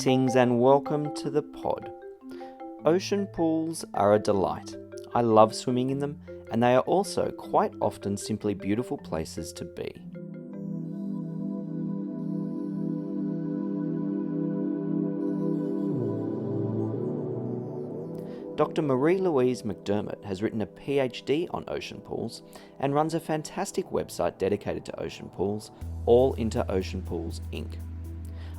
Greetings and welcome to the pod. Ocean pools are a delight. I love swimming in them, and they are also quite often simply beautiful places to be. Dr. Marie-Louise McDermott has written a PhD on ocean pools and runs a fantastic website dedicated to ocean pools, All Into Ocean Pools Inc.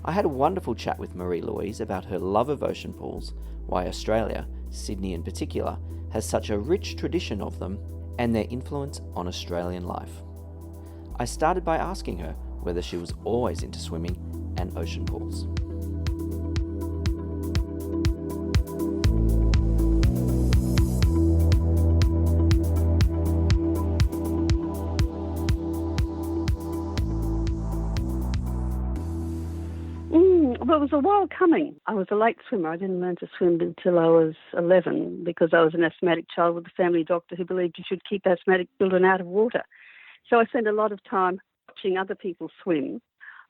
I had a wonderful chat with Marie-Louise about her love of ocean pools, why Australia, Sydney in particular, has such a rich tradition of them, and their influence on Australian life. I started by asking her whether she was always into swimming and ocean pools. Well, it was a while coming. I was a late swimmer. I didn't learn to swim until I was 11 because I was an asthmatic child with a family doctor who believed you should keep asthmatic children out of water. So I spent a lot of time watching other people swim.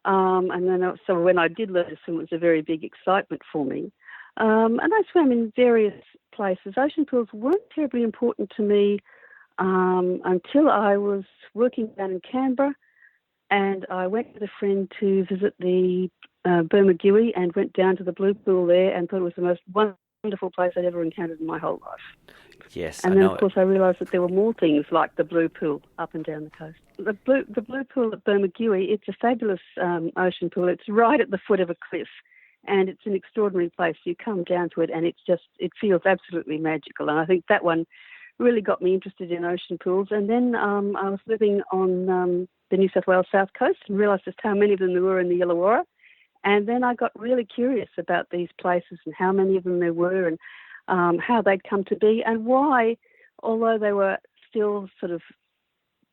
So when I did learn to swim, it was a very big excitement for me. And I swam in various places. Ocean pools weren't terribly important to me until I was working down in Canberra, and I went with a friend to visit the Bermagui and went down to the Blue Pool there and thought it was the most wonderful place I'd ever encountered in my whole life. Yes, and then, of course, I realised that there were more things like the Blue Pool up and down the coast. The Blue Pool at Bermagui, it's a fabulous ocean pool. It's right at the foot of a cliff, and it's an extraordinary place. You come down to it, and it feels absolutely magical. And I think that one really got me interested in ocean pools. And then I was living on the New South Wales south coast and realised just how many of them there were in the Illawarra. And then I got really curious about these places and how many of them there were and how they'd come to be and why, although they were still sort of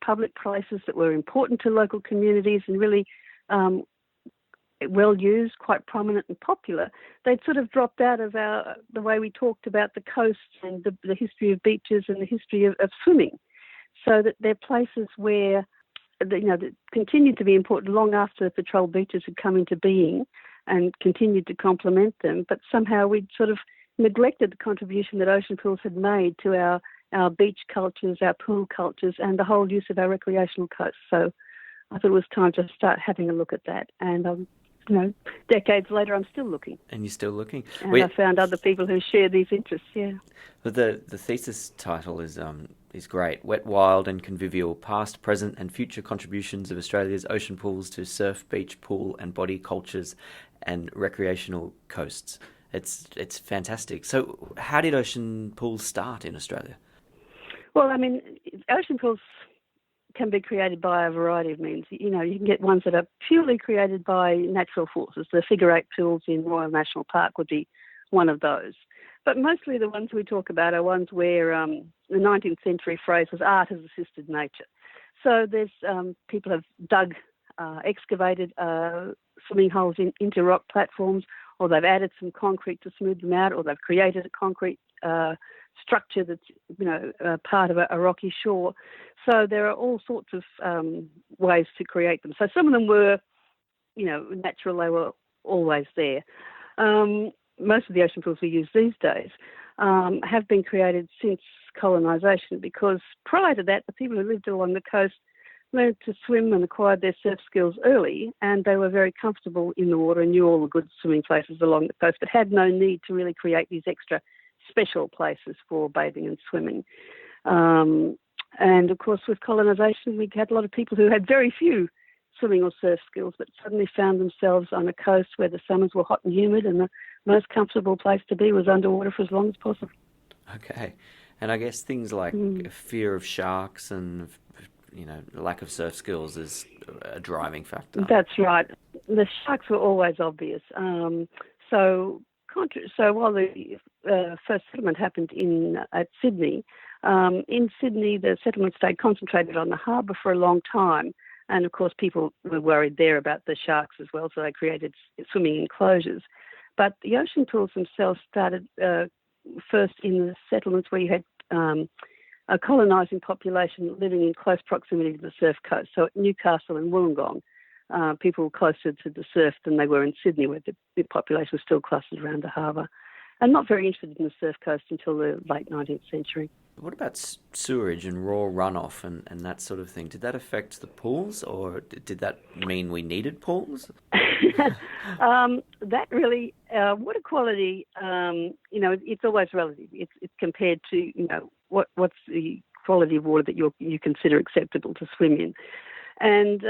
public places that were important to local communities and really well used, quite prominent and popular, they'd sort of dropped out of the way we talked about the coasts and the history of beaches and the history of swimming. So that they're places where that continued to be important long after the patrol beaches had come into being and continued to complement them, but somehow we'd sort of neglected the contribution that ocean pools had made to our beach cultures, our pool cultures, and the whole use of our recreational coasts. So I thought it was time to start having a look at that. And, decades later, I'm still looking. And you're still looking? And I found other people who share these interests, yeah. But the thesis title is great. Wet, Wild and Convivial, Past, Present and Future Contributions of Australia's Ocean Pools to Surf, Beach, Pool and Body Cultures and Recreational Coasts. It's fantastic. So how did ocean pools start in Australia? Well, ocean pools can be created by a variety of means. You can get ones that are purely created by natural forces. The figure eight pools in Royal National Park would be one of those. But mostly the ones we talk about are ones where the 19th century phrase was art has assisted nature. So there's people have dug, excavated swimming holes into rock platforms, or they've added some concrete to smooth them out, or they've created a concrete structure that's part of a rocky shore. So there are all sorts of ways to create them. So some of them were, natural; they were always there. Most of the ocean pools we use these days have been created since colonisation, because prior to that, the people who lived along the coast learned to swim and acquired their surf skills early, and they were very comfortable in the water and knew all the good swimming places along the coast, but had no need to really create these extra special places for bathing and swimming. And of course, with colonisation, we had a lot of people who had very few swimming or surf skills, but suddenly found themselves on a coast where the summers were hot and humid, and the most comfortable place to be was underwater for as long as possible. Okay. And I guess things like fear of sharks and, lack of surf skills is a driving factor. That's right. The sharks were always obvious. So while the first settlement happened at Sydney, in Sydney the settlement stayed concentrated on the harbour for a long time. And, of course, people were worried there about the sharks as well, so they created swimming enclosures. But the ocean pools themselves started first in the settlements where you had a colonising population living in close proximity to the surf coast, so at Newcastle and Wollongong. people were closer to the surf than they were in Sydney, where the population was still clustered around the harbour, and not very interested in the surf coast until the late 19th century. What about sewerage and raw runoff and that sort of thing? Did that affect the pools, or did that mean we needed pools? That really, water quality, it's always relative. It's compared to, what's the quality of water that you consider acceptable to swim in. And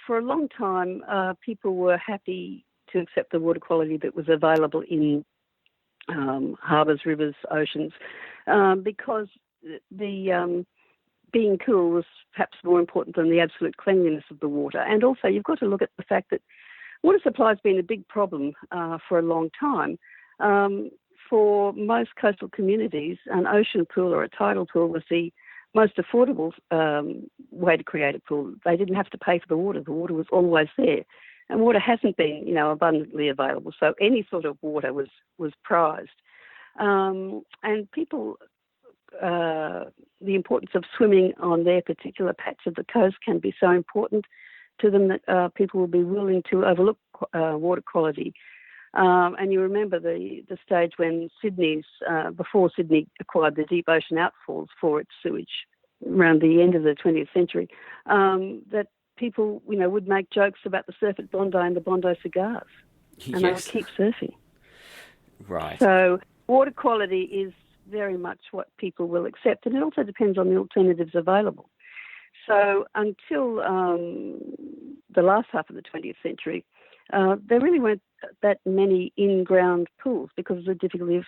for a long time, people were happy to accept the water quality that was available in harbours, rivers, oceans, because the being cool was perhaps more important than the absolute cleanliness of the water. And also, you've got to look at the fact that water supply has been a big problem for a long time. For most coastal communities, an ocean pool or a tidal pool was the most affordable way to create a pool. They didn't have to pay for the water. The water was always there. And water hasn't been, abundantly available. So any sort of water was prized. And people, the importance of swimming on their particular patch of the coast can be so important to them that people will be willing to overlook water quality. And you remember the stage when before Sydney acquired the deep ocean outfalls for its sewage around the end of the 20th century, that people, would make jokes about the surf at Bondi and the Bondi cigars. And they would keep surfing. Right. So water quality is very much what people will accept, and it also depends on the alternatives available. So until the last half of the 20th century, there really weren't that many in-ground pools because of the difficulty of,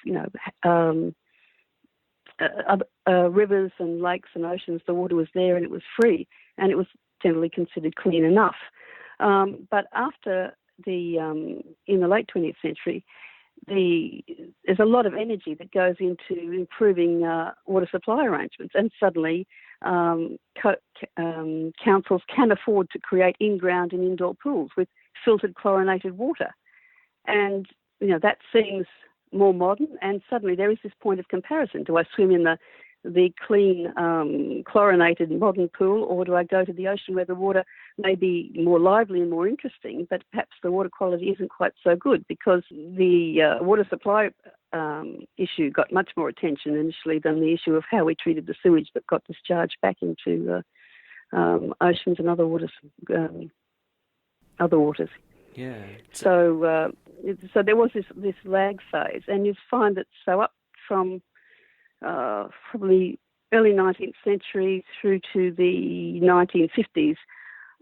rivers and lakes and oceans. The water was there and it was free, and it was generally considered clean enough. But after in the late 20th century, there's a lot of energy that goes into improving water supply arrangements, and suddenly councils can afford to create in-ground and indoor pools with filtered chlorinated water. And, that seems more modern, and suddenly there is this point of comparison. Do I swim in the clean, chlorinated modern pool, or do I go to the ocean where the water may be more lively and more interesting, but perhaps the water quality isn't quite so good because the water supply issue got much more attention initially than the issue of how we treated the sewage that got discharged back into oceans and other waters. Yeah. So there was this lag phase, and you find that up from probably early 19th century through to the 1950s,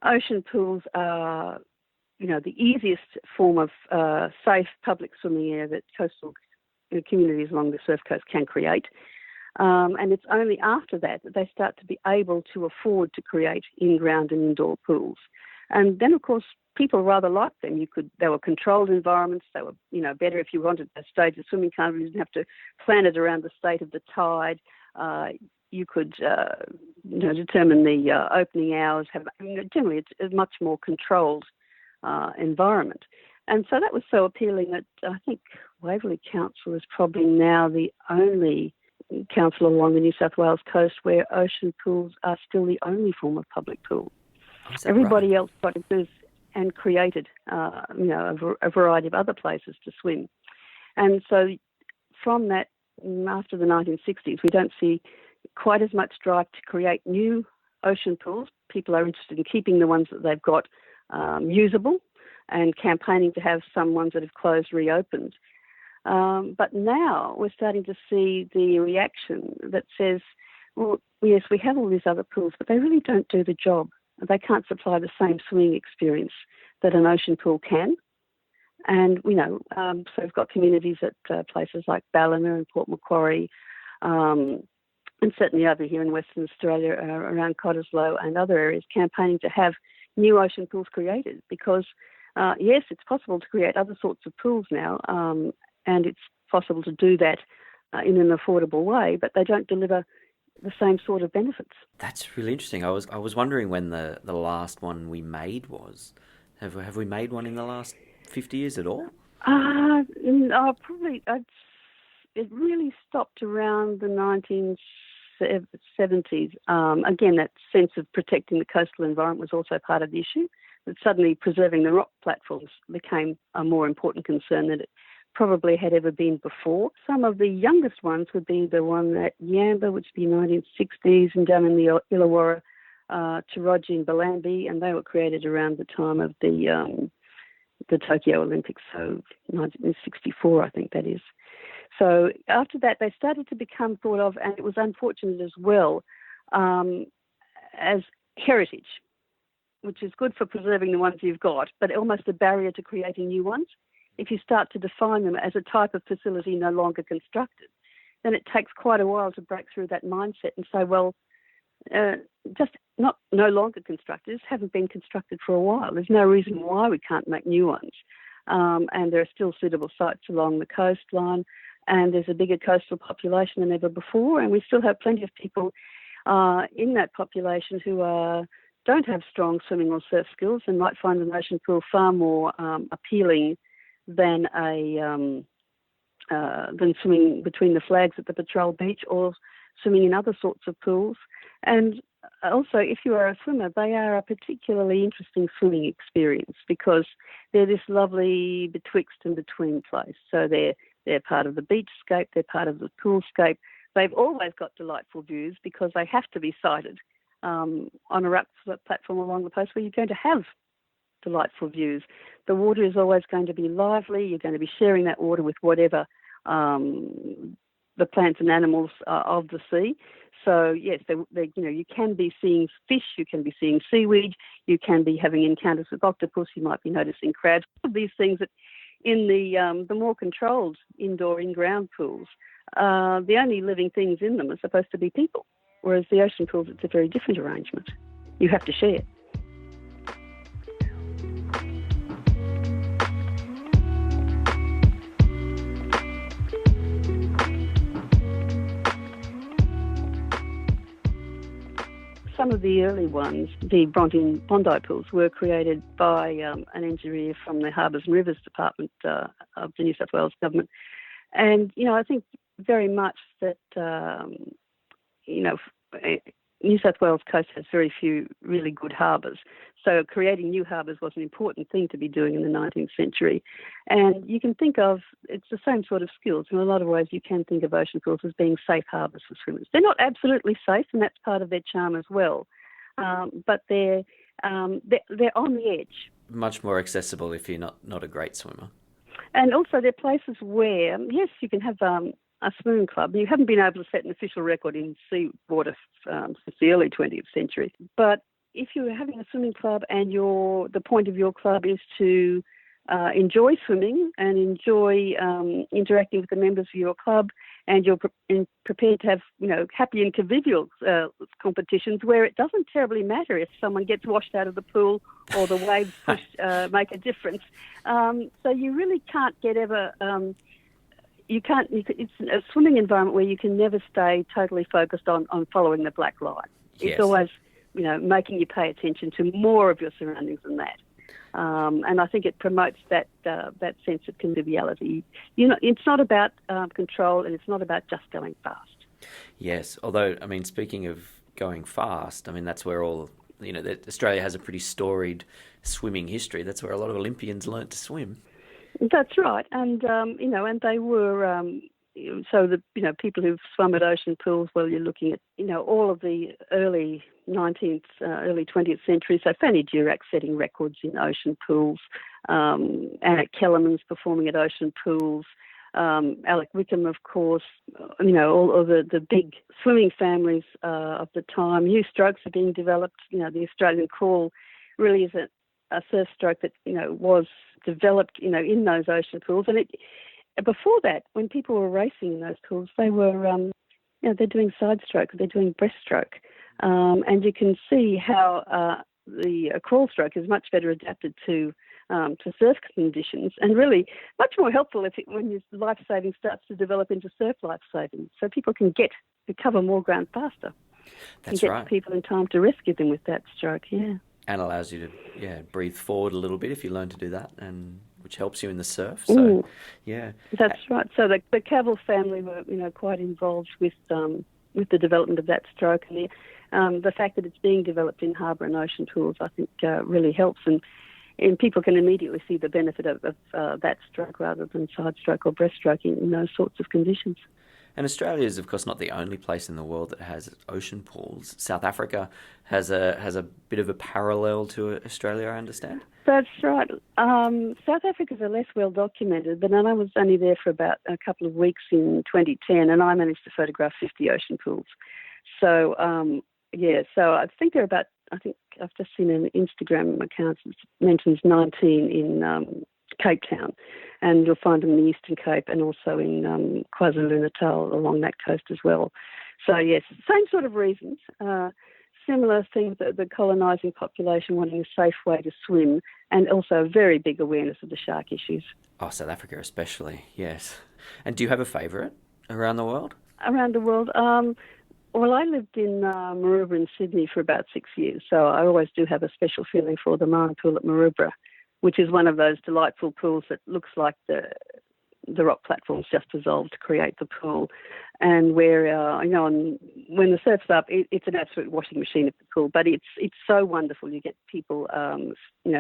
ocean pools are, the easiest form of safe public swimming area that coastal communities along the surf coast can create. And it's only after that they start to be able to afford to create in-ground and indoor pools. And then, of course, people rather liked them. They were controlled environments. They were, better if you wanted to stage a swimming carnival. You didn't have to plan it around the state of the tide. You could, determine the opening hours. Generally, it's a much more controlled environment. And so that was so appealing that I think Waverley Council is probably now the only council along the New South Wales coast where ocean pools are still the only form of public pool. Everybody else got into and created, a variety of other places to swim. And so from that, after the 1960s, we don't see quite as much drive to create new ocean pools. People are interested in keeping the ones that they've got usable and campaigning to have some ones that have closed reopened. But now we're starting to see the reaction that says, well, yes, we have all these other pools, but they really don't do the job. They can't supply the same swimming experience that an ocean pool can. And, so we've got communities at places like Ballina and Port Macquarie, and certainly over here in Western Australia around Cottesloe and other areas campaigning to have new ocean pools created because, yes, it's possible to create other sorts of pools now, and it's possible to do that in an affordable way, but they don't deliver the same sort of benefits. That's really interesting. I was wondering when the last one we made was. Have we made one in the last 50 years at all? Probably. It really stopped around the 1970s. Again, that sense of protecting the coastal environment was also part of the issue. that suddenly preserving the rock platforms became a more important concern than it probably had ever been before. Some of the youngest ones would be the one at Yamba, which would be 1960s, and down in the Illawarra, Taronga and Bellambi, and they were created around the time of the Tokyo Olympics, so 1964, I think that is. So after that, they started to become thought of, and it was unfortunate as well, as heritage, which is good for preserving the ones you've got, but almost a barrier to creating new ones. If you start to define them as a type of facility no longer constructed, then it takes quite a while to break through that mindset and say, well, just not no longer constructed, just haven't been constructed for a while. There's no reason why we can't make new ones. And there are still suitable sites along the coastline, and there's a bigger coastal population than ever before, and we still have plenty of people in that population who don't have strong swimming or surf skills and might find an ocean pool far more appealing than swimming between the flags at the patrol beach or swimming in other sorts of pools. And also, if you are a swimmer, they are a particularly interesting swimming experience because they're this lovely betwixt and between place. So they're part of the beachscape, they're part of the poolscape. They've always got delightful views because they have to be sited on a rock platform along the coast where you're going to have delightful views. The water is always going to be lively. You're going to be sharing that water with whatever the plants and animals of the sea. So yes, you can be seeing fish, you can be seeing seaweed, you can be having encounters with octopus, you might be noticing crabs. All of these things that in the more controlled indoor in-ground pools, the only living things in them are supposed to be people, whereas the ocean pools, it's a very different arrangement. You have to share. Some of the early ones, the Bronte Bondi pools, were created by an engineer from the Harbours and Rivers Department of the New South Wales Government. And, I think very much that, New South Wales coast has very few really good harbours. So creating new harbours was an important thing to be doing in the 19th century. And you can think of, it's the same sort of skills. In a lot of ways, you can think of ocean pools as being safe harbours for swimmers. They're not absolutely safe, and that's part of their charm as well. But they're on the edge. Much more accessible if you're not a great swimmer. And also they're places where, yes, you can have a swimming club. You haven't been able to set an official record in seawater since the early 20th century. But if you're having a swimming club and the point of your club is to enjoy swimming and enjoy interacting with the members of your club, and you're prepared to have, happy and convivial competitions where it doesn't terribly matter if someone gets washed out of the pool or the waves make a difference. So you really can't get ever... it's a swimming environment where you can never stay totally focused on following the black line. Yes. It's always, making you pay attention to more of your surroundings than that. And I think it promotes that sense of conviviality. It's not about control, and it's not about just going fast. Yes, although, speaking of going fast, that's where all, Australia has a pretty storied swimming history. That's where a lot of Olympians learnt to swim. That's right, and and they were so the people who've swum at ocean pools. Well, you're looking at all of the early 19th, early 20th century. So Fanny Durack setting records in ocean pools, Annette Kellerman's performing at ocean pools, Alec Wickham, of course. All of the big swimming families of the time. New strokes are being developed. The Australian crawl really is a surf stroke that was developed in those ocean pools, and before that, when people were racing in those pools, they were they're doing side stroke, they're doing breaststroke, and you can see how the crawl stroke is much better adapted to surf conditions, and really much more helpful when your life saving starts to develop into surf life saving, so people can cover more ground faster. That's get right. People in time to rescue them with that stroke. Yeah. And allows you to breathe forward a little bit if you learn to do that, and which helps you in the surf. So, yeah, that's right. So the Cavill family were quite involved with the development of that stroke, and The fact that it's being developed in harbour and ocean pools, I think, really helps, and people can immediately see the benefit of that stroke rather than side stroke or breaststroke in those sorts of conditions. And Australia is, of course, not the only place in the world that has ocean pools. South Africa has a bit of a parallel to Australia, I understand. That's right. South Africa's are less well documented, but I was only there for about a couple of weeks in 2010, and I managed to photograph 50 ocean pools. So, so I think there are about, I think I've just seen an Instagram account that mentions 19 in Cape Town, and you'll find them in the Eastern Cape and also in KwaZulu-Natal along that coast as well. So yes, same sort of reasons, similar things, the colonising population wanting a safe way to swim, and also a very big awareness of the shark issues. Oh, South Africa especially, yes. And do you have a favourite around the world? Around the world? Well, I lived in Maroubra in Sydney for about 6 years, so I always do have a special feeling for the Marne Pool at Maroubra, which is one of those delightful pools that looks like the rock platforms just dissolved to create the pool, and where when the surf's up, it's an absolute washing machine of the pool. But it's so wonderful. You get people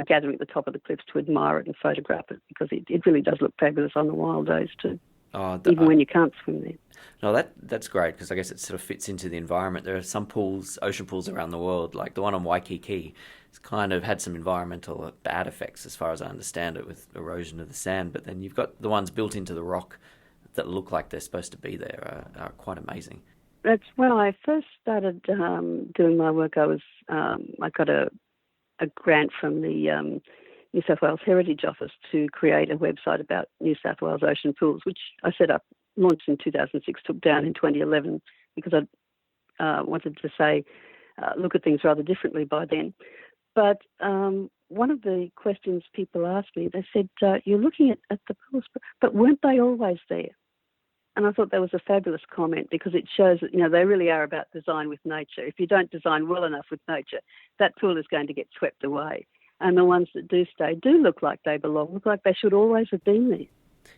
gathering at the top of the cliffs to admire it and photograph it, because it really does look fabulous on the wild days too. Even when you can't swim there. No, that's great, because I guess it sort of fits into the environment. There are some pools, ocean pools around the world, like the one on Waikiki. It's kind of had some environmental bad effects, as far as I understand it, with erosion of the sand. But then you've got the ones built into the rock that look like they're supposed to be there, are quite amazing. That's when I first started doing my work. I got a grant from the New South Wales Heritage Office to create a website about New South Wales ocean pools, which I set up, launched in 2006, took down in 2011 because I wanted to say, look at things rather differently by then. But one of the questions people asked me, they said, you're looking at the pools, but weren't they always there? And I thought that was a fabulous comment, because it shows that, they really are about design with nature. If you don't design well enough with nature, that pool is going to get swept away. And the ones that do stay do look like they belong, look like they should always have been there.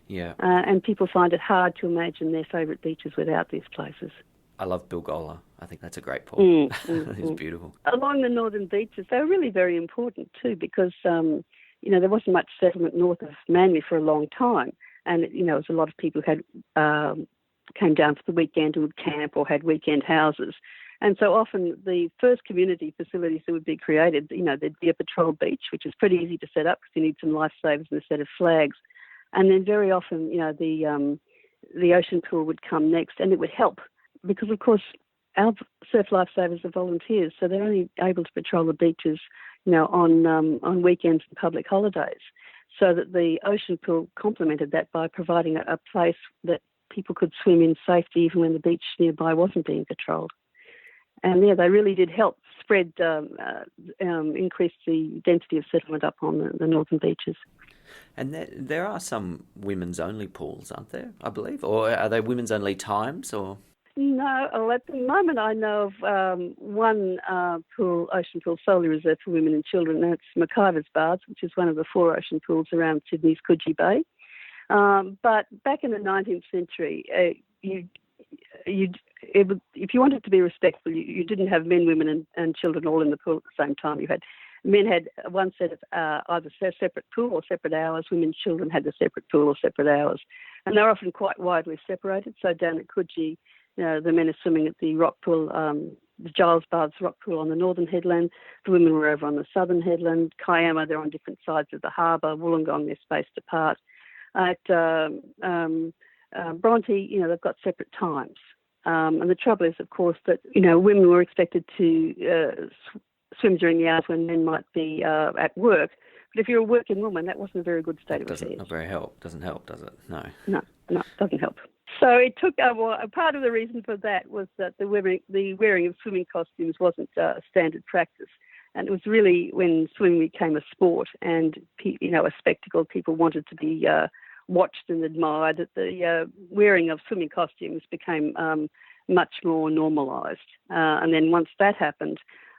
Yeah. And people find it hard to imagine their favourite beaches without these places. I love Bilgola. I think that's a great pool. It's beautiful. Along the northern beaches, they're really very important too, because, there wasn't much settlement north of Manly for a long time. And, it was a lot of people who had came down for the weekend and would camp or had weekend houses. And so often the first community facilities that would be created, there'd be a patrol beach, which is pretty easy to set up because you need some lifesavers and a set of flags. And then very often, the ocean pool would come next, and it would help because, of course, our surf lifesavers are volunteers, so they're only able to patrol the beaches, on weekends and public holidays. So that the ocean pool complemented that by providing a place that people could swim in safety even when the beach nearby wasn't being patrolled. And they really did help spread, increase the density of settlement up on the northern beaches. And there are some women's only pools, aren't there, I believe? Or are they women's only times? Or No, at the moment I know of one ocean pool solely reserved for women and children. That's McIver's Baths, which is one of the 4 ocean pools around Sydney's Coogee Bay. But back in the 19th century, if you wanted to be respectful, you didn't have men, women and children all in the pool at the same time. Men had one set of either separate pool or separate hours. Women and children had the separate pool or separate hours. And they're often quite widely separated. So down at Coogee, the men are swimming at the rock pool, the Giles Baths rock pool on the northern headland. The women were over on the southern headland. Kiama, they're on different sides of the harbour. Wollongong, they're spaced apart. At Bronte, they've got separate times. And the trouble is, of course, that, women were expected to swim during the hours when men might be at work. But if you're a working woman, that wasn't a very good state of affairs. Doesn't help, does it? No, it doesn't help. So it took, part of the reason for that was that the wearing of swimming costumes wasn't standard practice. And it was really when swimming became a sport and, a spectacle, people wanted to be watched and admired, that the wearing of swimming costumes became much more normalised. And then once that happened,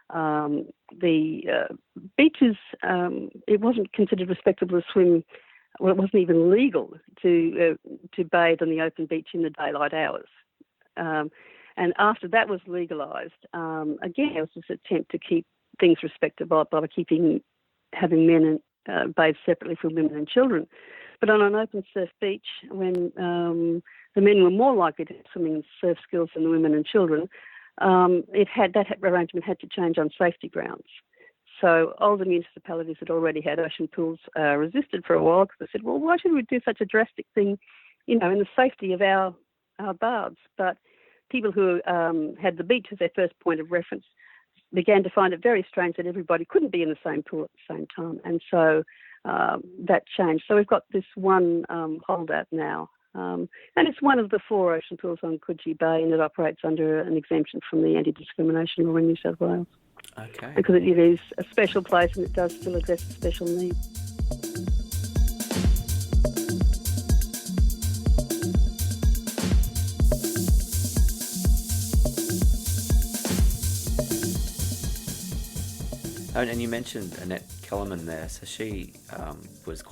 the beaches, it wasn't considered respectable to swim. Well, it wasn't even legal to bathe on the open beach in the daylight hours. And after that was legalised, again, there was this attempt to keep things respectable by having men bathe separately from women and children. But on an open surf beach, when the men were more likely to have swimming and surf skills than the women and children, that arrangement had to change on safety grounds. So older municipalities that already had ocean pools resisted for a while because they said, well, why should we do such a drastic thing, in the safety of our baths? But people who had the beach as their first point of reference began to find it very strange that everybody couldn't be in the same pool at the same time. And so that changed. So we've got this one holdout now. And it's one of the 4 ocean pools on Coogee Bay, and it operates under an exemption from the anti-discrimination law in New South Wales. Okay. Because it is a special place and it does still address special needs. And you mentioned Annette Kellerman there. So she was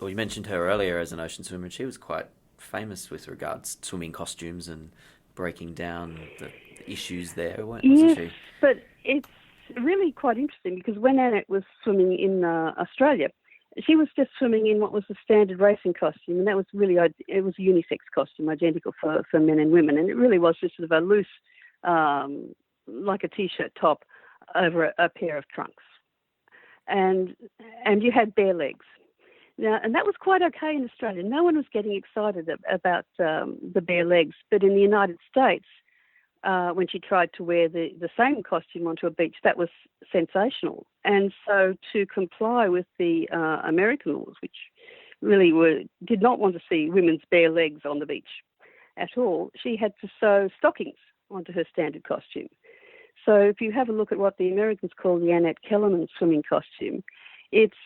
you mentioned her earlier as an ocean swimmer, and she was quite famous with regards to swimming costumes and breaking down the issues there, wasn't she? But it's really quite interesting because when Annette was swimming in Australia, she was just swimming in what was the standard racing costume, and that was it was a unisex costume, identical for men and women, and it really was just sort of a loose, like a t-shirt top over a pair of trunks. And you had bare legs. Now, and that was quite okay in Australia. No one was getting excited about the bare legs. But in the United States, when she tried to wear the same costume onto a beach, that was sensational. And so to comply with the American laws, which really did not want to see women's bare legs on the beach at all, she had to sew stockings onto her standard costume. So if you have a look at what the Americans call the Annette Kellerman swimming costume, it's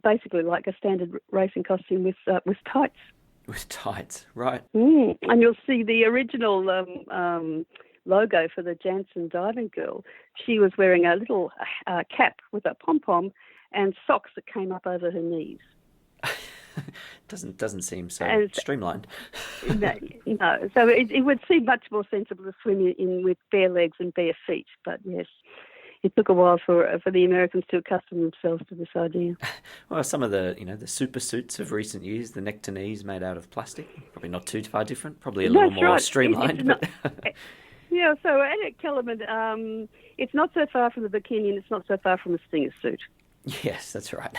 basically like a standard racing costume with tights. With tights, right. And you'll see the original logo for the Jansen diving girl. She was wearing a little cap with a pom-pom and socks that came up over her knees. Doesn't seem so streamlined. No. So it would seem much more sensible to swim in with bare legs and bare feet. But yes, it took a while for the Americans to accustom themselves to this idea. Well, some of the the super suits of recent years, the neck to knees made out of plastic, probably not too far different. Probably a little more streamlined. Yeah. So Annette Kellerman, it's not so far from the bikini, and it's not so far from a Stinger suit. Yes, that's right.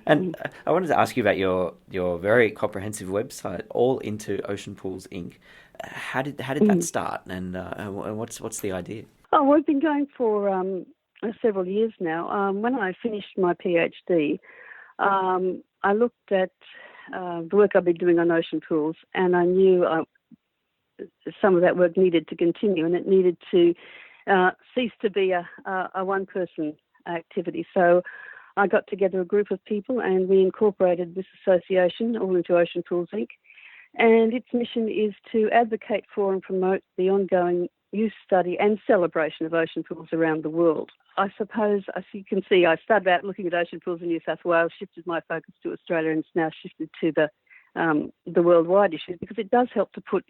And I wanted to ask you about your very comprehensive website, All Into Ocean Pools Inc. How did that start, and what's the idea? Oh, we've been going for several years now. When I finished my PhD, I looked at the work I've been doing on ocean pools, and I knew some of that work needed to continue, and it needed to cease to be a one-person activity. So I got together a group of people and we incorporated this association, All Into Ocean Pools Inc. And its mission is to advocate for and promote the ongoing use, study and celebration of ocean pools around the world. I suppose, as you can see, I started out looking at ocean pools in New South Wales, shifted my focus to Australia, and it's now shifted to the worldwide issues because it does help to put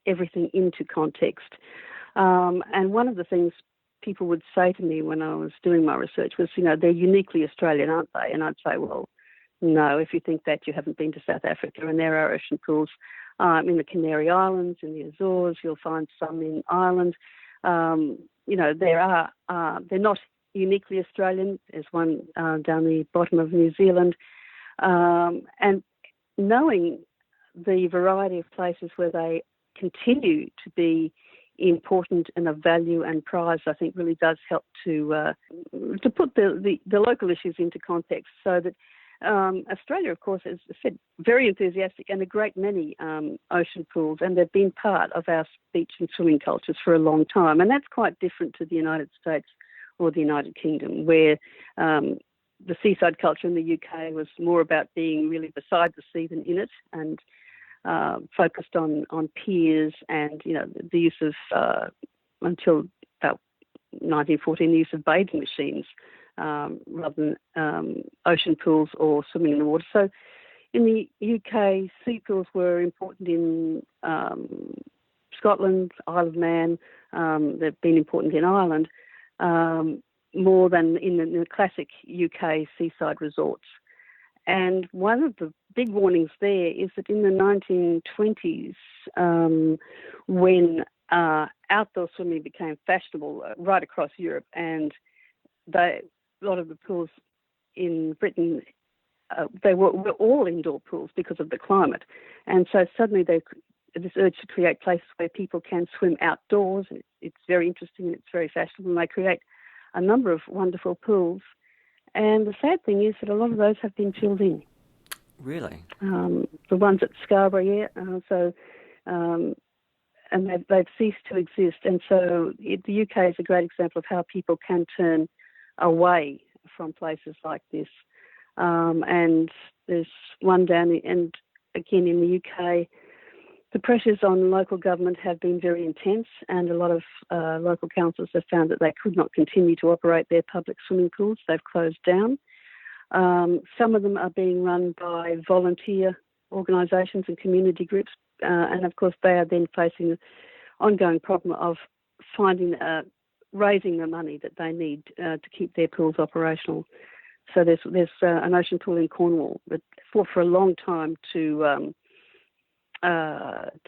everything into context. And one of the things people would say to me when I was doing my research was, they're uniquely Australian, aren't they? And I'd say, well, no, if you think that, you haven't been to South Africa, and there are ocean pools in the Canary Islands, in the Azores, you'll find some in Ireland. There are, they're not uniquely Australian. There's one down the bottom of New Zealand. And knowing the variety of places where they continue to be important and of value and prized, I think really does help to put the local issues into context, so that Australia, of course, as I said, very enthusiastic, and a great many ocean pools, and they've been part of our beach and swimming cultures for a long time, and that's quite different to the United States or the United Kingdom, where the seaside culture in the UK was more about being really beside the sea than in it, and focused on piers and the use of until about 1914 the use of bathing machines rather than ocean pools or swimming in the water. So in the UK, sea pools were important in Scotland, Isle of Man. They've been important in Ireland more than in the classic UK seaside resorts. And one of the big warnings there is that in the 1920s, when outdoor swimming became fashionable right across Europe, and a lot of the pools in Britain, they were all indoor pools because of the climate. And so suddenly this urge to create places where people can swim outdoors. It's very interesting and it's very fashionable, and they create a number of wonderful pools. And the sad thing is that a lot of those have been filled in. Really? The ones at Scarborough, and they've ceased to exist. And so the UK is a great example of how people can turn away from places like this. And there's one down, and again in the UK, the pressures on local government have been very intense, and a lot of local councils have found that they could not continue to operate their public swimming pools. They've closed down. Some of them are being run by volunteer organisations and community groups, and of course they are then facing the ongoing problem of raising the money that they need to keep their pools operational. So there's an ocean pool in Cornwall that fought for a long time to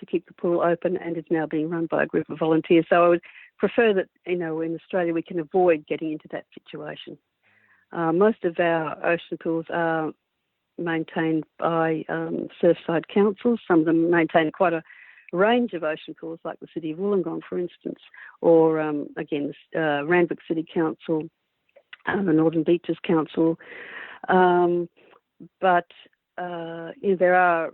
keep the pool open, and is now being run by a group of volunteers. So I would prefer that, in Australia we can avoid getting into that situation. Most of our ocean pools are maintained by surfside councils. Some of them maintain quite a range of ocean pools, like the City of Wollongong, for instance, or again, Randwick City Council, the Northern Beaches Council. But there are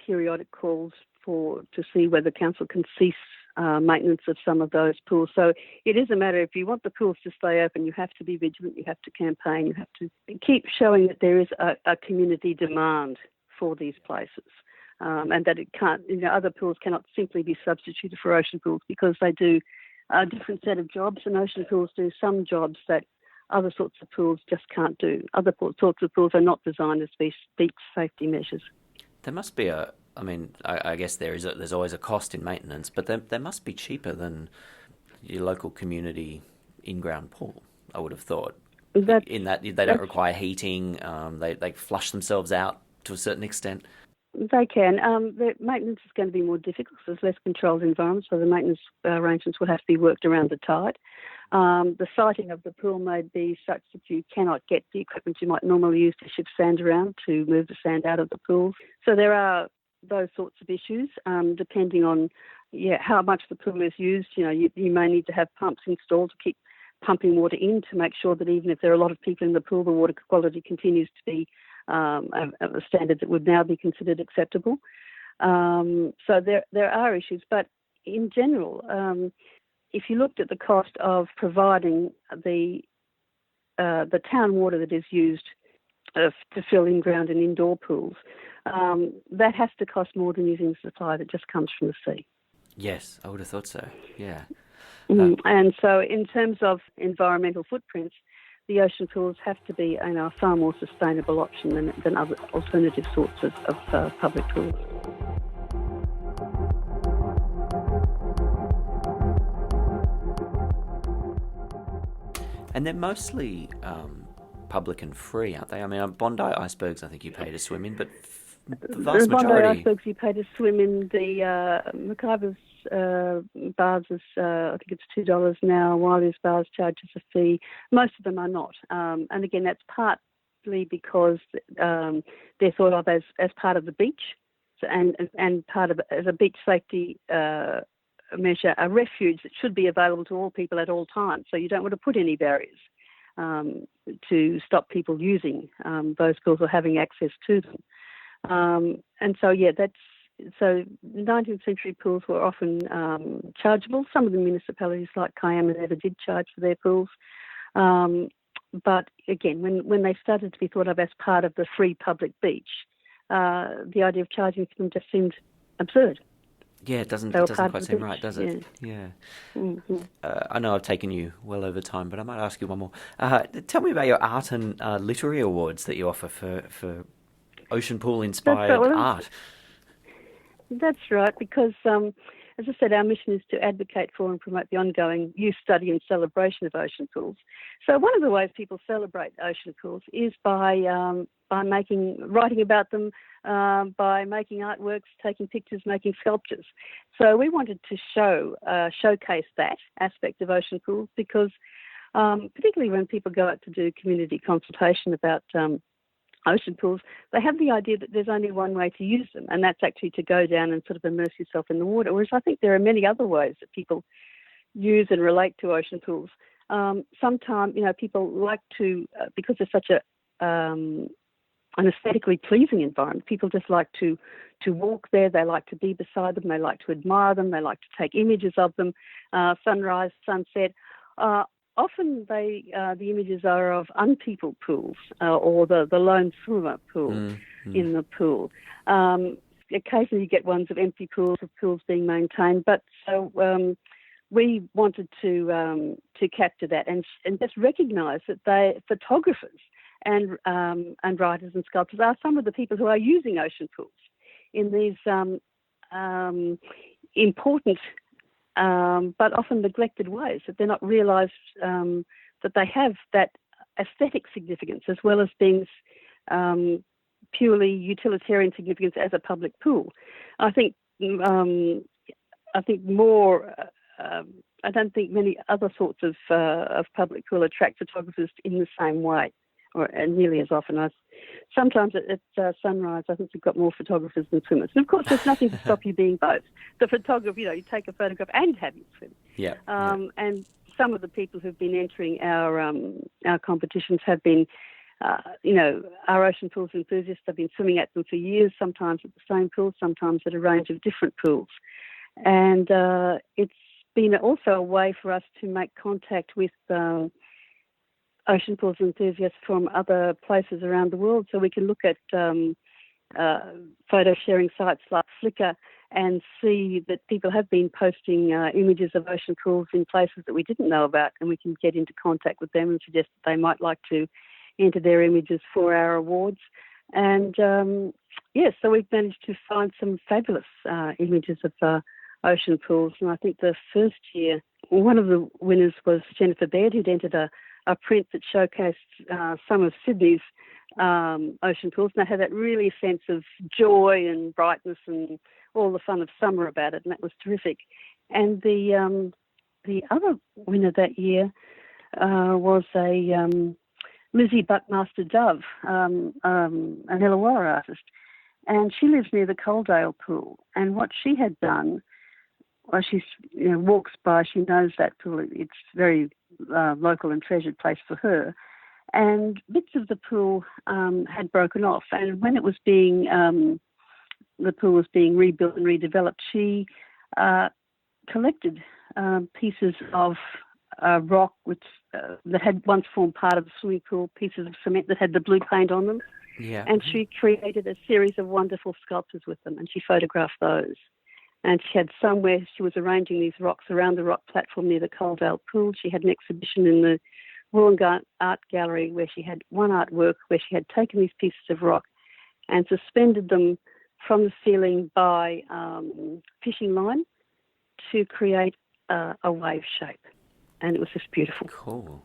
periodic calls to see whether council can cease maintenance of some of those pools. So it is a matter, if you want the pools to stay open, you have to be vigilant, you have to campaign, you have to keep showing that there is a community demand for these places, and that it can't, other pools cannot simply be substituted for ocean pools, because they do a different set of jobs, and ocean pools do some jobs that other sorts of pools just can't do. Other sorts of pools are not designed as beach safety measures. There must be I guess there's always a cost in maintenance, but they must be cheaper than your local community in-ground pool, I would have thought. In that they don't require heating, they flush themselves out to a certain extent. They can. The maintenance is going to be more difficult, so there's less controlled environment, so the maintenance arrangements will have to be worked around the tide. The siting of the pool may be such that you cannot get the equipment you might normally use to shift sand around to move the sand out of the pool. So there are those sorts of issues, depending on how much the pool is used. You may need to have pumps installed to keep pumping water in, to make sure that even if there are a lot of people in the pool, the water quality continues to be of a standard that would now be considered acceptable. So there are issues, but in general, if you looked at the cost of providing the town water that is used to fill in-ground and indoor pools, that has to cost more than using the supply that just comes from the sea. Yes, I would have thought so, yeah. And so in terms of environmental footprints, the ocean pools have to be a far more sustainable option than other alternative sorts of public pools. And they're mostly public and free, aren't they? I mean, Bondi icebergs, I think you pay to swim in, but the vast majority... Bondi icebergs you pay to swim in. The Mackay's bars is, I think it's $2 now. Wiley's bars charges a fee. Most of them are not. And again, that's partly because they're thought of as part of the beach, and part of as a beach safety measure, a refuge that should be available to all people at all times. So you don't want to put any barriers to stop people using those pools or having access to them. And so, so 19th century pools were often chargeable. Some of the municipalities like Kiama never did charge for their pools. But again, when they started to be thought of as part of the free public beach, the idea of charging for them just seemed absurd. Yeah, it doesn't quite seem right, does it? Yeah. Mm-hmm. I know I've taken you well over time, but I might ask you one more. Tell me about your art and literary awards that you offer for ocean pool inspired art. That's right, because as I said, our mission is to advocate for and promote the ongoing use, study and celebration of ocean pools. So one of the ways people celebrate ocean pools is by writing about them, by making artworks, taking pictures, making sculptures. So we wanted to showcase that aspect of ocean pools because particularly when people go out to do community consultation about ocean pools, they have the idea that there's only one way to use them, and that's actually to go down and sort of immerse yourself in the water, whereas I think there are many other ways that people use and relate to ocean pools. Sometimes, people like to, because it's such an aesthetically pleasing environment, people just like to walk there, they like to be beside them, they like to admire them, they like to take images of them, sunrise, sunset. Often the images are of unpeopled pools or the lone swimmer pool in the pool. Occasionally you get ones of empty pools, of pools being maintained, but so we wanted to capture that and just recognise that photographers and writers and sculptors are some of the people who are using ocean pools in these important but often neglected ways, that they're not realised that they have that aesthetic significance as well as being purely utilitarian significance as a public pool. I think more. I don't think many other sorts of public pool attract photographers in the same way, or nearly as often. Sometimes at sunrise, I think you've got more photographers than swimmers. And of course, there's nothing to stop you being both. The photographer, you take a photograph and have you swim. Yeah. And some of the people who've been entering our competitions have been, our ocean pools enthusiasts have been swimming at them for years, sometimes at the same pool, sometimes at a range of different pools. And it's been also a way for us to make contact with ocean pools enthusiasts from other places around the world, so we can look at photo sharing sites like Flickr and see that people have been posting images of ocean pools in places that we didn't know about, and we can get into contact with them and suggest that they might like to enter their images for our awards. And so we've managed to find some fabulous images of ocean pools. And I think the first year, one of the winners was Jennifer Baird, who'd entered a print that showcased some of Sydney's ocean pools, and they had that really sense of joy and brightness and all the fun of summer about it, and that was terrific. And the other winner that year was a Lizzie Buckmaster Dove, an Illawarra artist, and she lives near the Coaldale Pool. And what she had done, well, she walks by, she knows that pool. It's very local and treasured place for her. And bits of the pool had broken off. And when it was being, the pool was being rebuilt and redeveloped, she collected pieces of rock that had once formed part of the swimming pool, pieces of cement that had the blue paint on them. Yeah. And she created a series of wonderful sculptures with them, and she photographed those. And she had somewhere, she was arranging these rocks around the rock platform near the Coaldale Pool. She had an exhibition in the Wollongong Art Gallery where she had one artwork where she had taken these pieces of rock and suspended them from the ceiling by fishing line to create a wave shape. And it was just beautiful. Cool.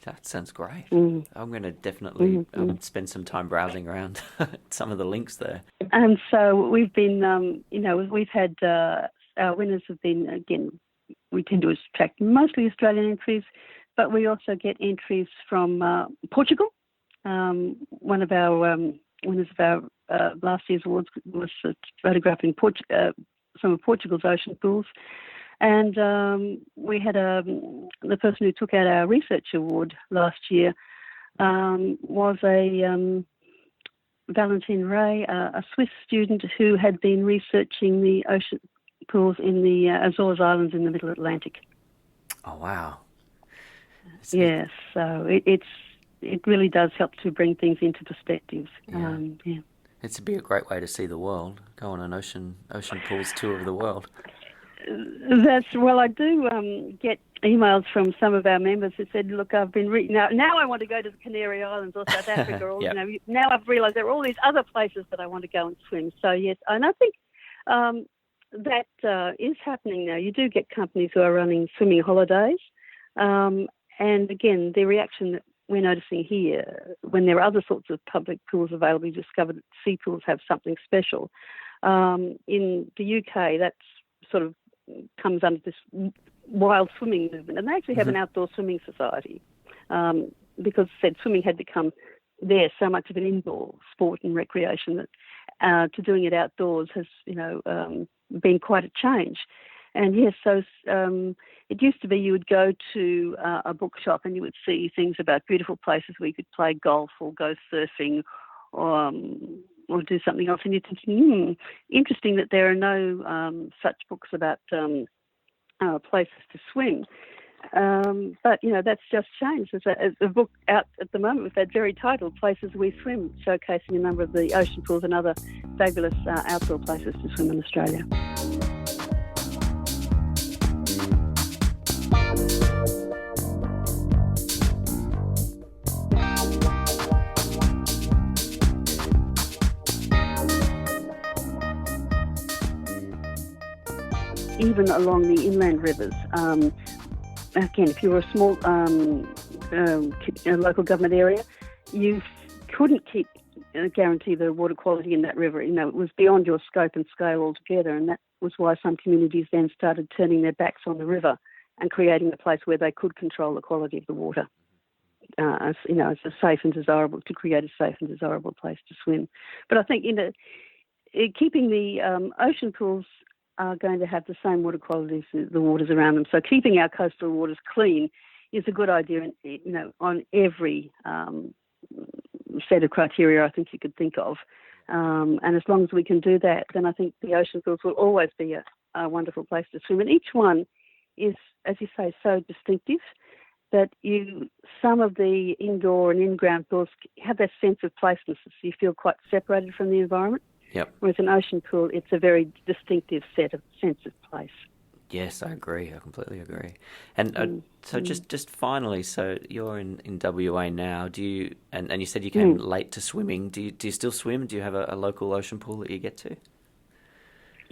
That sounds great. Mm. I'm going to definitely spend some time browsing around some of the links there. And so we've been, we've had, our winners have been, again, we tend to attract mostly Australian entries, but we also get entries from Portugal. One of our winners of our last year's awards was photographing some of Portugal's ocean pools. And we had the person who took out our research award last year was a Valentin Ray, a Swiss student who had been researching the ocean pools in the Azores Islands in the Middle Atlantic. Oh, wow. Yes, so it really does help to bring things into perspective. Yeah. It'd be a great way to see the world. Go on an ocean pools tour of the world. I do get emails from some of our members who said, look, I've been now I want to go to the Canary Islands or South Africa, or Yep. Now I've realised there are all these other places that I want to go and swim. So yes, and I think that is happening now. You do get companies who are running swimming holidays. And again, the reaction that we're noticing here, when there are other sorts of public pools available, you discover that sea pools have something special. In the UK, that's sort of comes under this wild swimming movement. And they actually have an outdoor swimming society because, said, swimming had become there so much of an indoor sport and recreation that to doing it outdoors has, been quite a change. And yes, so it used to be you would go to a bookshop and you would see things about beautiful places where you could play golf or go surfing or do something else. And you'd think, interesting that there are no such books about places to swim. But, that's just changed. There's a book out at the moment with that very title, Places We Swim, showcasing a number of the ocean pools and other fabulous outdoor places to swim in Australia. Even along the inland rivers. Again, if you were a small local government area, you couldn't guarantee the water quality in that river. It was beyond your scope and scale altogether, and that was why some communities then started turning their backs on the river and creating a place where they could control the quality of the water. As a safe and desirable, to create a safe and desirable place to swim. But I think keeping the ocean pools are going to have the same water quality as the waters around them. So keeping our coastal waters clean is a good idea, on every set of criteria I think you could think of. And as long as we can do that, then I think the ocean pools will always be a wonderful place to swim. And each one is, as you say, so distinctive that some of the indoor and in-ground pools have that sense of placelessness. You feel quite separated from the environment. Yep. Whereas an ocean pool, it's a very distinctive sense of place. Yes, I agree. I completely agree. And so just finally, so you're in WA now. Do you and you said you came late to swimming. Do you still swim? Do you have a local ocean pool that you get to?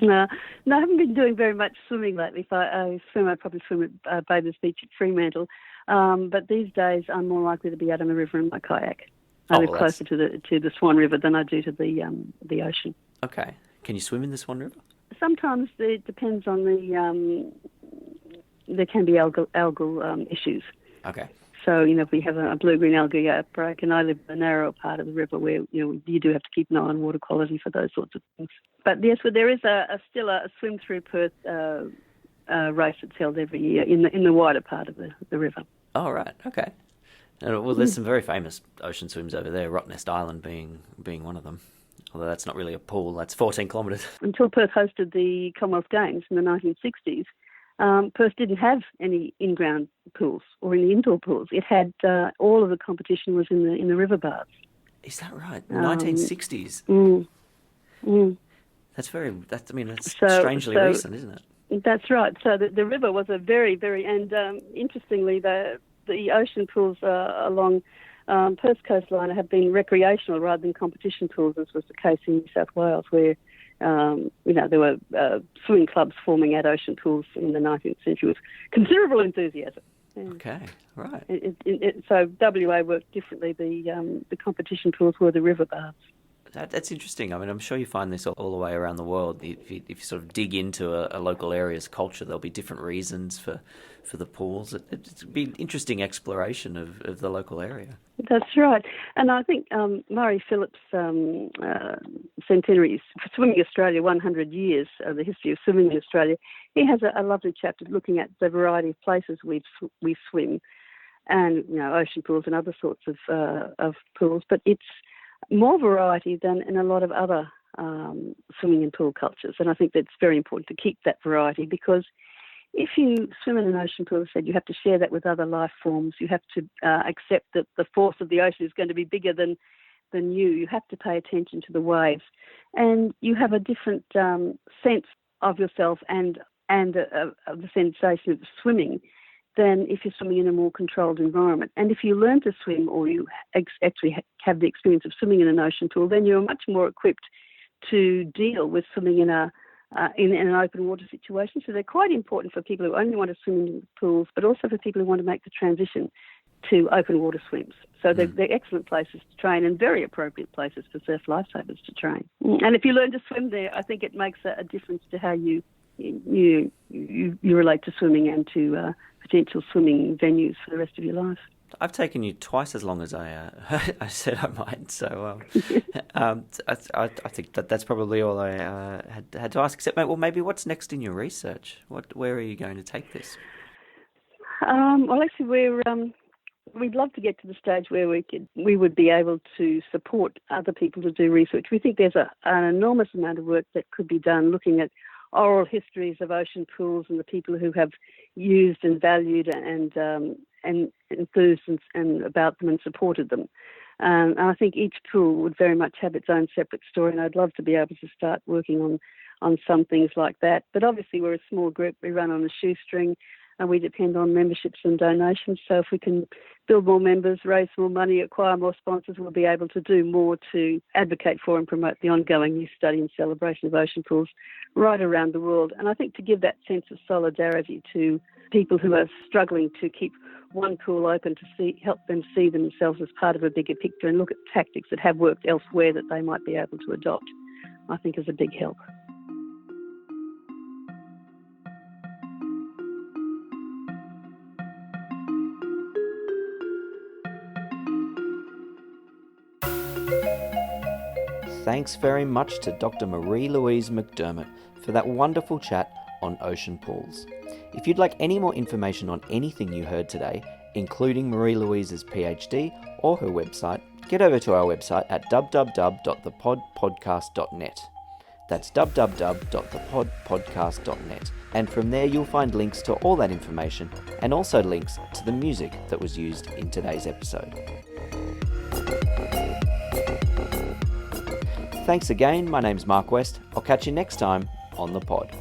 No, I haven't been doing very much swimming lately. If I swim, I'd probably swim at Bathers Beach at Fremantle. But these days, I'm more likely to be out on the river in my kayak. I live closer to the Swan River than I do to the ocean. Okay. Can you swim in the Swan River? Sometimes it depends on there can be algal issues. Okay. So, if we have a blue-green algae outbreak, and I live in the narrower part of the river where, you do have to keep an eye on water quality for those sorts of things. But yes, there is still a swim through Perth race that's held every year in the wider part of the river. Oh, right. Okay. Well, there's some very famous ocean swims over there, Rottnest Island being one of them. Although that's not really a pool, that's 14 kilometres. Until Perth hosted the Commonwealth Games in the 1960s, Perth didn't have any in-ground pools or any indoor pools. It had all of the competition was in the river baths. Is that right? 1960s. That's strangely recent, isn't it? That's right. So the river was a very, very, and interestingly, the ocean pools along Perth's coastline have been recreational rather than competition pools, as was the case in New South Wales, where there were swimming clubs forming at ocean pools in the 19th century with considerable enthusiasm. Okay, right. So WA worked differently. The competition pools were the river baths. That's interesting. I mean, I'm sure you find this all the way around the world. If you sort of dig into a local area's culture, there'll be different reasons for the pools. It'd be an interesting exploration of the local area. That's right. And I think Murray Phillips' centenary, Swimming Australia, 100 years, the history of swimming in Australia, he has a lovely chapter looking at the variety of places we swim and, ocean pools and other sorts of pools. But it's more variety than in a lot of other swimming and pool cultures. And I think that's very important to keep that variety, because if you swim in an ocean pool, you have to share that with other life forms. You have to accept that the force of the ocean is going to be bigger than you. You have to pay attention to the waves. And you have a different sense of yourself and of the sensation of swimming than if you're swimming in a more controlled environment. And if you learn to swim, or you actually have the experience of swimming in an ocean pool, then you're much more equipped to deal with swimming in a in an open water situation. So they're quite important for people who only want to swim in pools, but also for people who want to make the transition to open water swims. So they're excellent places to train and very appropriate places for surf lifesavers to train. And if you learn to swim there, I think it makes a difference to how you relate to swimming and to potential swimming venues for the rest of your life. I've taken you twice as long as I said I might, so I think that's probably all I had to ask. Except, maybe what's next in your research? Where are you going to take this? Well, actually, we'd love to get to the stage where we would be able to support other people to do research. We think there's an enormous amount of work that could be done looking at oral histories of ocean pools and the people who have used and valued and enthused and about them and supported them. And I think each pool would very much have its own separate story, and I'd love to be able to start working on some things like that. But obviously we're a small group. We run on a shoestring, and we depend on memberships and donations. So if we can build more members, raise more money, acquire more sponsors, we'll be able to do more to advocate for and promote the ongoing use, study and celebration of ocean pools right around the world. And I think to give that sense of solidarity to people who are struggling to keep one pool open, to help them see themselves as part of a bigger picture and look at tactics that have worked elsewhere that they might be able to adopt, I think is a big help. Thanks very much to Dr. Marie-Louise McDermott for that wonderful chat on ocean pools. If you'd like any more information on anything you heard today, including Marie-Louise's PhD or her website, get over to our website at www.thepodpodcast.net. That's www.thepodpodcast.net. And from there you'll find links to all that information and also links to the music that was used in today's episode. Thanks again, my name's Mark West. I'll catch you next time on The Pod.